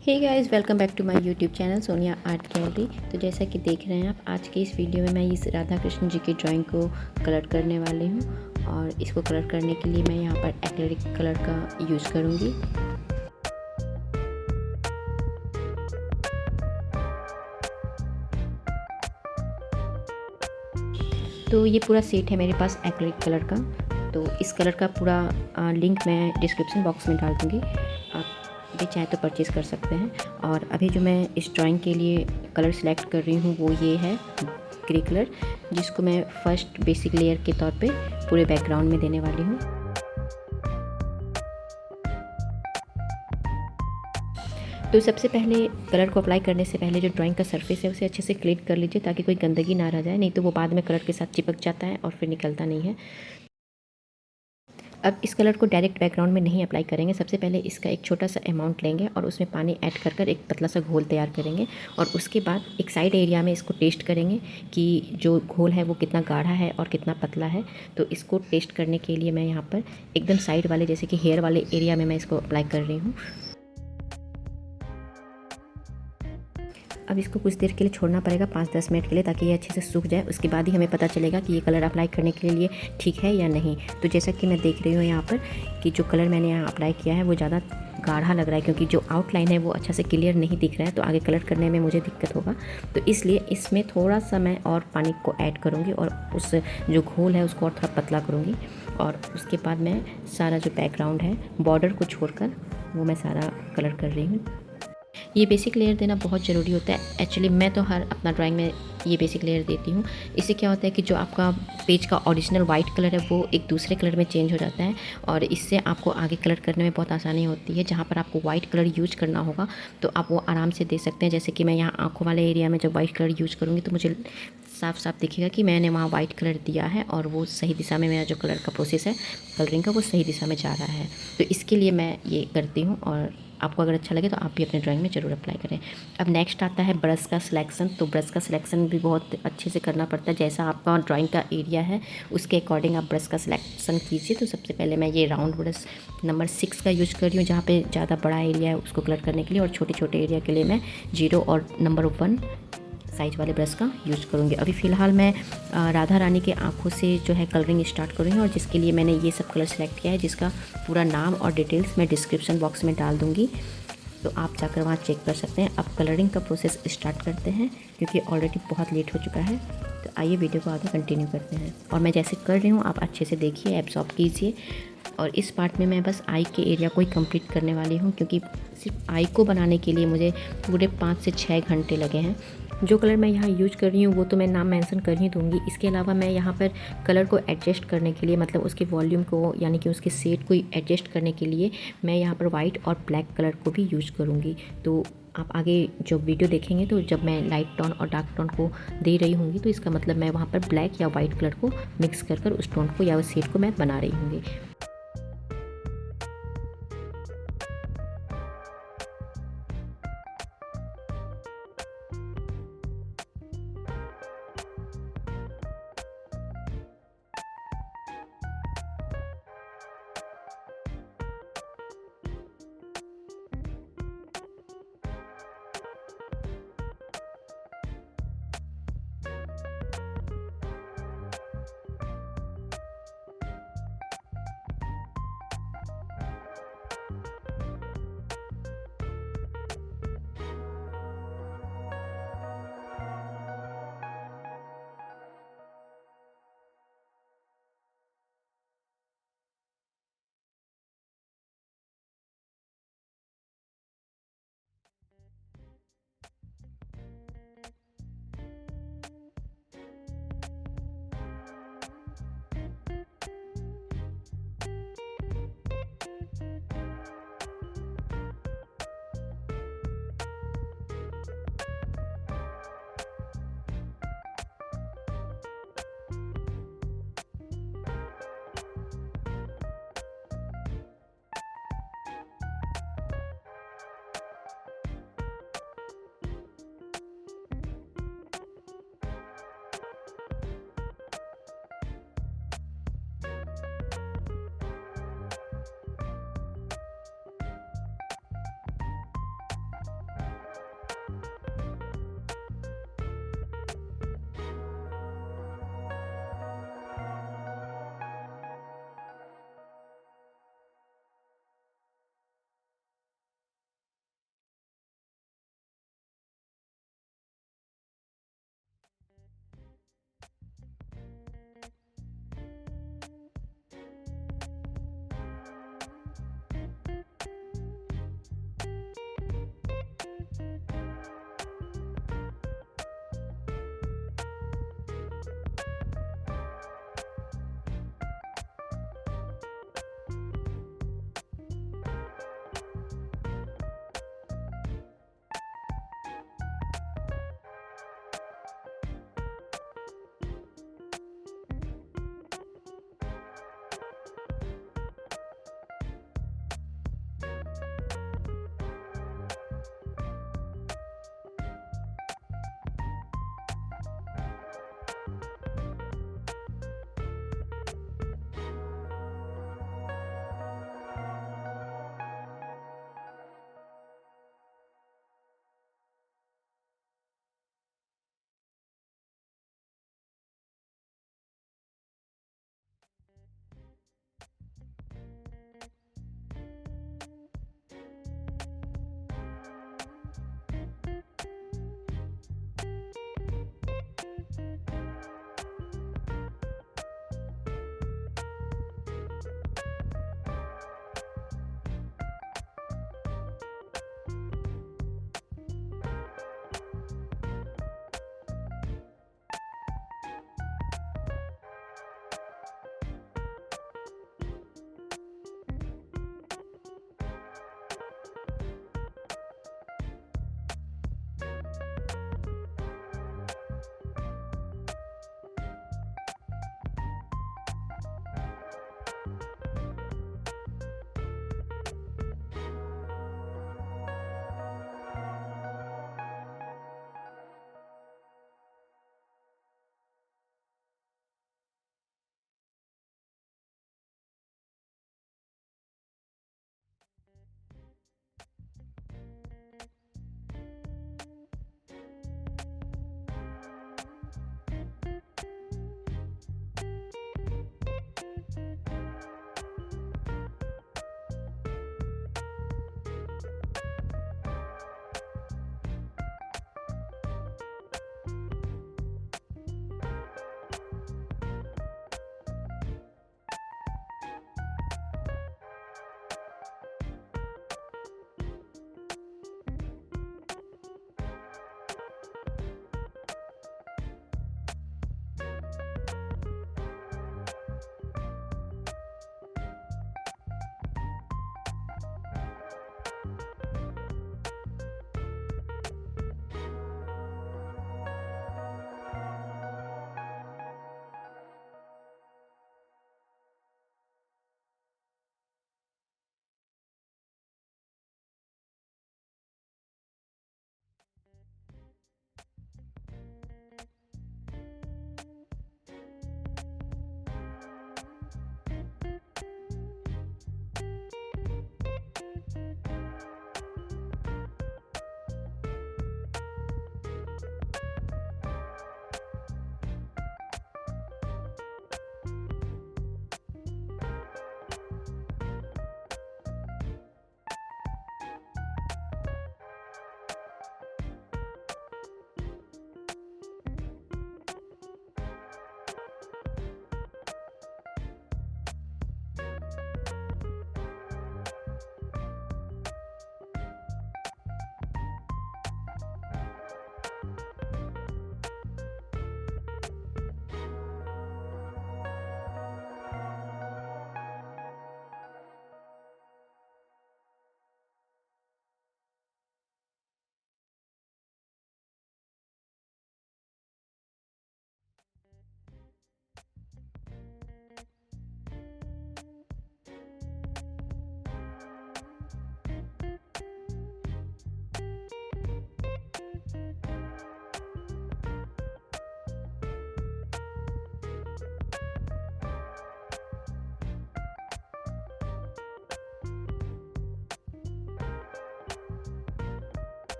Hey guys, welcome back to my YouTube channel Sonia art gallery. तो जैसा कि देख रहे हैं आप, आज के इस वीडियो में मैं इस राधा कृष्ण जी की ड्राइंग को कलर करने वाली हूँ। और इसको कलर करने के लिए मैं यहाँ पर एक्रेलिक कलर का यूज़ करूँगी। तो ये पूरा सेट है मेरे पास एक्रेलिक कलर का। तो इस कलर का पूरा लिंक मैं डिस्क्रिप्शन बॉक्स में डाल दूँगी, आप भी चाहे तो परचेज़ कर सकते हैं। और अभी जो मैं इस ड्राइंग के लिए कलर सेलेक्ट कर रही हूँ वो ये है ग्रे कलर, जिसको मैं फर्स्ट बेसिक लेयर के तौर पे पूरे बैकग्राउंड में देने वाली हूँ। तो सबसे पहले कलर को अप्लाई करने से पहले जो ड्राइंग का सरफेस है उसे अच्छे से क्लीन कर लीजिए, ताकि कोई गंदगी ना रह जाए, नहीं तो वो बाद में कलर के साथ चिपक जाता है और फिर निकलता नहीं है। अब इस कलर को डायरेक्ट बैकग्राउंड में नहीं अप्लाई करेंगे। सबसे पहले इसका एक छोटा सा अमाउंट लेंगे और उसमें पानी ऐड कर एक पतला सा घोल तैयार करेंगे। और उसके बाद एक साइड एरिया में इसको टेस्ट करेंगे कि जो घोल है वो कितना गाढ़ा है और कितना पतला है। तो इसको टेस्ट करने के लिए मैं यहाँ पर एकदम साइड वाले, जैसे कि हेयर वाले एरिया में मैं इसको अप्लाई कर रही हूँ। अब इसको कुछ देर के लिए छोड़ना पड़ेगा, 5-10 मिनट के लिए, ताकि ये अच्छे से सूख जाए। उसके बाद ही हमें पता चलेगा कि ये कलर अप्लाई करने के लिए ठीक है या नहीं। तो जैसा कि मैं देख रही हूँ यहाँ पर कि जो कलर मैंने यहाँ अप्लाई किया है वो ज़्यादा गाढ़ा लग रहा है, क्योंकि जो आउटलाइन है वो अच्छा से क्लियर नहीं दिख रहा है। तो आगे कलर करने में मुझे दिक्कत होगा, तो इसलिए इसमें थोड़ा सा मैं और पानी को ऐड करूँगी और उस जो घोल है उसको और थोड़ा पतला करूँगी। और उसके बाद मैं सारा जो बैकग्राउंड है बॉर्डर को छोड़कर वो मैं सारा कलर कर रही हूँ। ये बेसिक लेयर देना बहुत ज़रूरी होता है। एक्चुअली मैं तो हर अपना ड्राइंग में ये बेसिक लेयर देती हूँ। इससे क्या होता है कि जो आपका पेज का ओरिजिनल वाइट कलर है वो एक दूसरे कलर में चेंज हो जाता है, और इससे आपको आगे कलर करने में बहुत आसानी होती है। जहाँ पर आपको वाइट कलर यूज करना होगा तो आप वो आराम से दे सकते हैं। जैसे कि मैं यहाँ आँखों वाले एरिया में जब वाइट कलर यूज करूँगी तो मुझे साफ साफ दिखेगा कि मैंने वहाँ वाइट कलर दिया है और वो सही दिशा में, मेरा जो कलर का प्रोसेस है कलरिंग का वो सही दिशा में जा रहा है। तो इसके लिए मैं ये करती हूँ, और आपको अगर अच्छा लगे तो आप भी अपने ड्राइंग में ज़रूर अप्लाई करें। अब नेक्स्ट आता है ब्रश का सिलेक्शन। तो ब्रश का सिलेक्शन भी बहुत अच्छे से करना पड़ता है। जैसा आपका ड्राइंग का एरिया है उसके अकॉर्डिंग आप ब्रश का सिलेक्शन कीजिए। तो सबसे पहले मैं ये राउंड ब्रश नंबर 6 का यूज कर रही हूँ, जहाँ पे ज़्यादा बड़ा एरिया है उसको कलर करने के लिए, और छोटे छोटे एरिया के लिए मैं 0 और नंबर 1 साइज वाले ब्रश का यूज़ करूँगी। अभी फ़िलहाल मैं राधा रानी के आँखों से जो है कलरिंग स्टार्ट करूँगी, और जिसके लिए मैंने ये सब कलर सेलेक्ट किया है, जिसका पूरा नाम और डिटेल्स मैं डिस्क्रिप्शन बॉक्स में डाल दूँगी, तो आप जाकर वहाँ चेक कर सकते हैं। अब कलरिंग का प्रोसेस स्टार्ट करते हैं, क्योंकि ऑलरेडी बहुत लेट हो चुका है। तो आइए वीडियो को आगे कंटिन्यू करते हैं। और मैं जैसे कर रही हूँ आप अच्छे से देखिए, एब्जॉर्ब कीजिए। और इस पार्ट में मैं बस आई के एरिया को ही कंप्लीट करने वाली हूँ, क्योंकि सिर्फ आई को बनाने के लिए मुझे पूरे 5 से 6 घंटे लगे हैं। जो कलर मैं यहाँ यूज कर रही हूँ वो तो मैं नाम मेंशन कर ही दूँगी। इसके अलावा मैं यहाँ पर कलर को एडजस्ट करने के लिए, मतलब उसके वॉल्यूम को यानी कि उसके शेड को एडजस्ट करने के लिए मैं यहाँ पर वाइट और ब्लैक कलर को भी यूज करूँगी। तो आप आगे जो वीडियो देखेंगे तो जब मैं लाइट टोन और डार्क टोन को दे रही होंगी तो इसका मतलब मैं वहाँ पर ब्लैक या वाइट कलर को मिक्स कर उस टोन को या उस शेड को मैं बना रही होंगी।